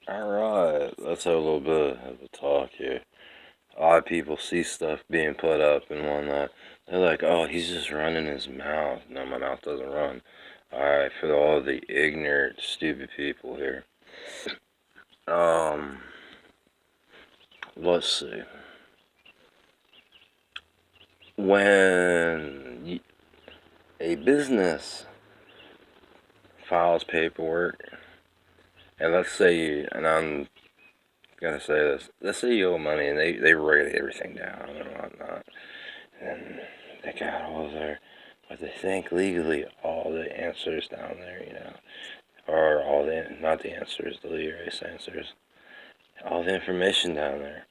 Alright, let's have a little bit of a talk here. A lot of people see stuff being put up and whatnot. They're like, oh, he's just running his mouth. No, my mouth doesn't run. Alright, for all the ignorant, stupid people here. Um, let's see. When a business files paperwork, and let's say you, and I'm gonna say this, let's say you owe money and they write everything down and whatnot. And they got all their, what they think legally, all the answers down there, or all the, not the answers, the erase answers, all the information down there.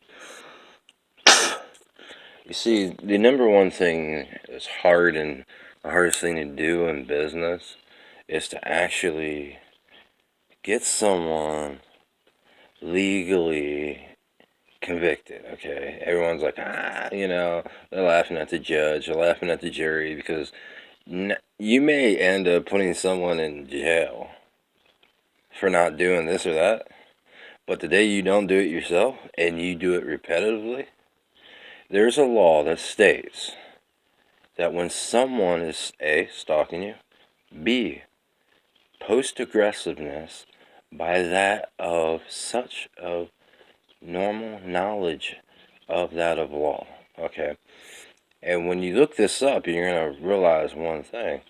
You see, the number one thing that's hard and the hardest thing to do in business is to actually get someone legally convicted, okay? Everyone's like, they're laughing at the judge, they're laughing at the jury because you may end up putting someone in jail for not doing this or that, but the day you don't do it yourself and you do it repetitively, there's a law that states that when someone is A, stalking you, B, post aggressiveness by that of such of normal knowledge of that of law, okay? And when you look this up, you're going to realize one thing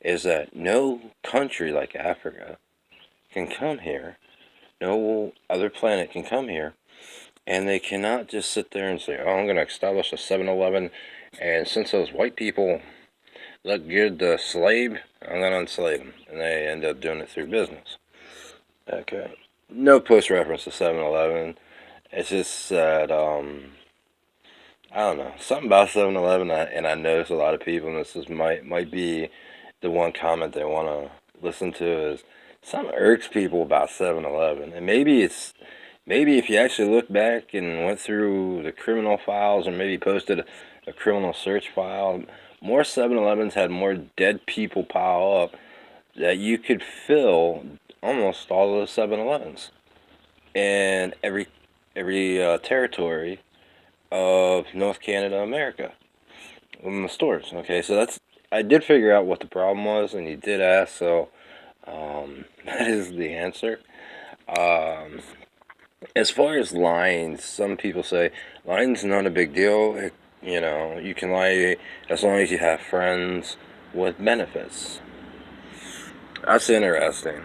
is that no country like Africa can come here, no other planet can come here, and they cannot just sit there and say, oh, I'm going to establish a 7-Eleven, and since those white people look good to slave, I'm going to enslave them. And they end up doing it through business. Okay. No post reference to 7-Eleven. It's just that, I don't know, something about 7-Eleven, and I notice a lot of people, and this is might be the one comment they want to listen to, is something irks people about 7-Eleven. And maybe if you actually look back and went through the criminal files or maybe posted a criminal search file, more 7-Elevens had more dead people pile up that you could fill almost all of those 7-Elevens. And every territory of North Canada, America, in the stores. Okay, so I did figure out what the problem was, and you did ask, so that is the answer. Um, as far as lines, some people say lines not a big deal. You can lie as long as you have friends with benefits. That's interesting.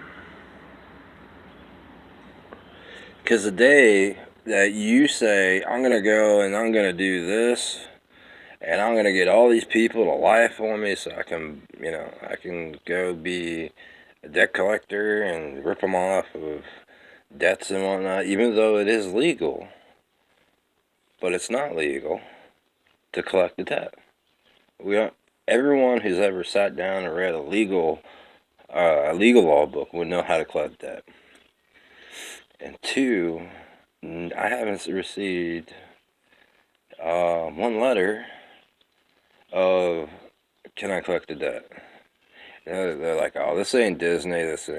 Because the day that you say, I'm going to go and I'm going to do this, and I'm gonna get all these people to lie for me so I can go be a debt collector and rip them off of debts and whatnot, even though it is legal, but it's not legal to collect the debt. We are, everyone who's ever sat down and read a legal law book would know how to collect debt. And two, I haven't received one letter of can I collect the debt. They're like, oh, this ain't Disney. This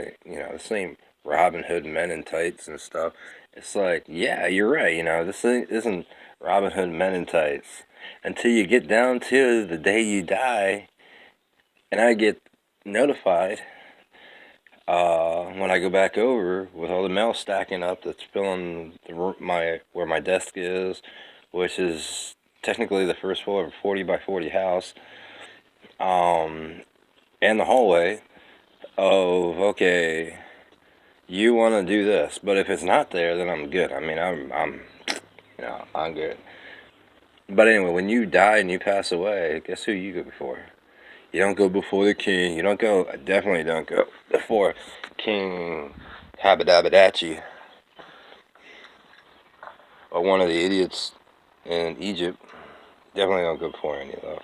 ain't Robin Hood Men in Tights and stuff. It's like, yeah, you're right. This isn't Robin Hood Men in Tights until you get down to the day you die, and I get notified when I go back over with all the mail stacking up that's filling my where my desk is, which is technically the first floor of a 40 by 40 house, um, and the hallway of okay, you want to do this, but if it's not there, then I'm good. I mean, I'm good. But anyway, when you die and you pass away, guess who you go before? You don't go before the king. You don't go. Definitely don't go before King Habadabadachi or one of the idiots in Egypt. Definitely don't go before any of those.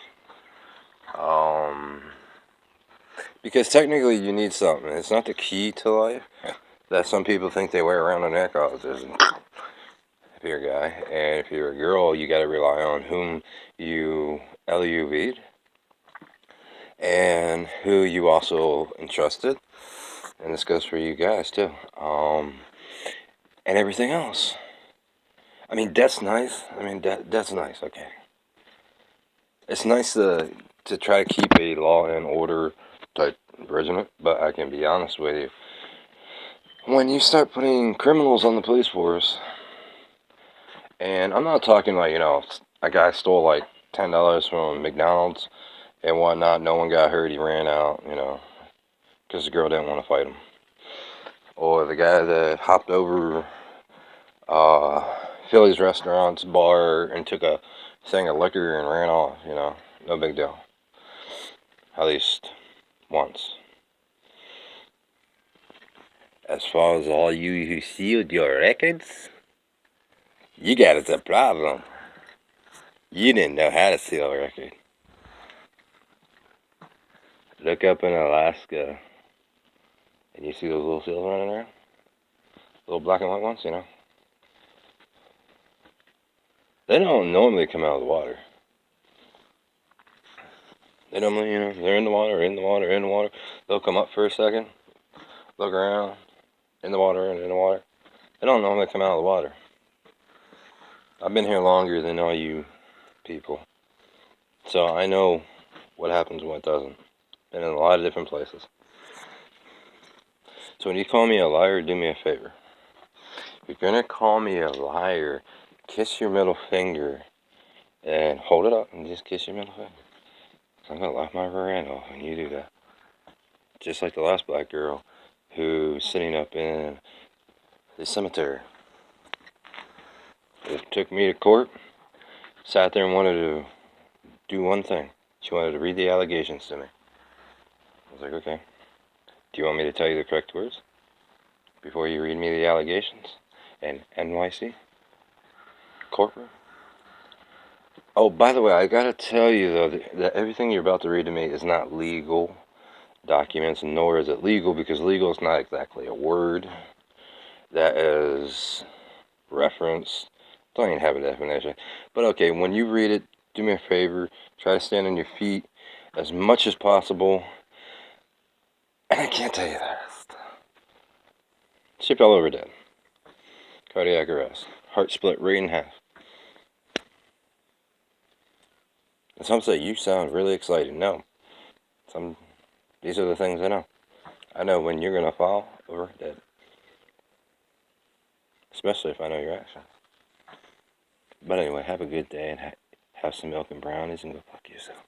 Because technically you need something. It's not the key to life that some people think they wear around their neck. Oh, there's if you're a guy, and if you're a girl, you got to rely on whom you LUV'd and who you also entrusted. And this goes for you guys too. and everything else. I mean, that's nice. I mean, that's nice. Okay, it's nice to try to keep a law and order type regiment, but I can be honest with you. When you start putting criminals on the police force, and I'm not talking like, a guy stole like $10 from McDonald's and whatnot, no one got hurt, he ran out, because the girl didn't want to fight him. Or the guy that hopped over Philly's restaurant's bar and took a thing of liquor and ran off, no big deal. At least once. As far as all you who sealed your records, you got us a problem. You didn't know how to seal a record. Look up in Alaska, and you see those little seals running around? Little black and white ones, They don't normally come out of the water. They normally, they're in the water, in the water, in the water. They'll come up for a second, look around, in the water, and in the water. They don't normally come out of the water. I've been here longer than all you people. So I know what happens and what doesn't. Been in a lot of different places. So when you call me a liar, do me a favor. If you're gonna call me a liar, kiss your middle finger and hold it up and just kiss your middle finger. I'm gonna laugh my rear end off when you do that. Just like the last black girl who's sitting up in the cemetery. It took me to court, sat there and wanted to do one thing. She wanted to read the allegations to me. I was like, okay. Do you want me to tell you the correct words before you read me the allegations? And NYC? Corporate? Oh, by the way, I gotta tell you though that everything you're about to read to me is not legal documents, nor is it legal, because legal is not exactly a word that is referenced. Don't even have a definition. But okay, when you read it, do me a favor, try to stand on your feet as much as possible. And I can't tell you the rest. She fell over dead. Cardiac arrest. Heart split right in half. And some say, you sound really excited. No. These are the things I know. I know when you're going to fall over dead. Especially if I know your actions. But anyway, have a good day and have some milk and brownies and go fuck yourself.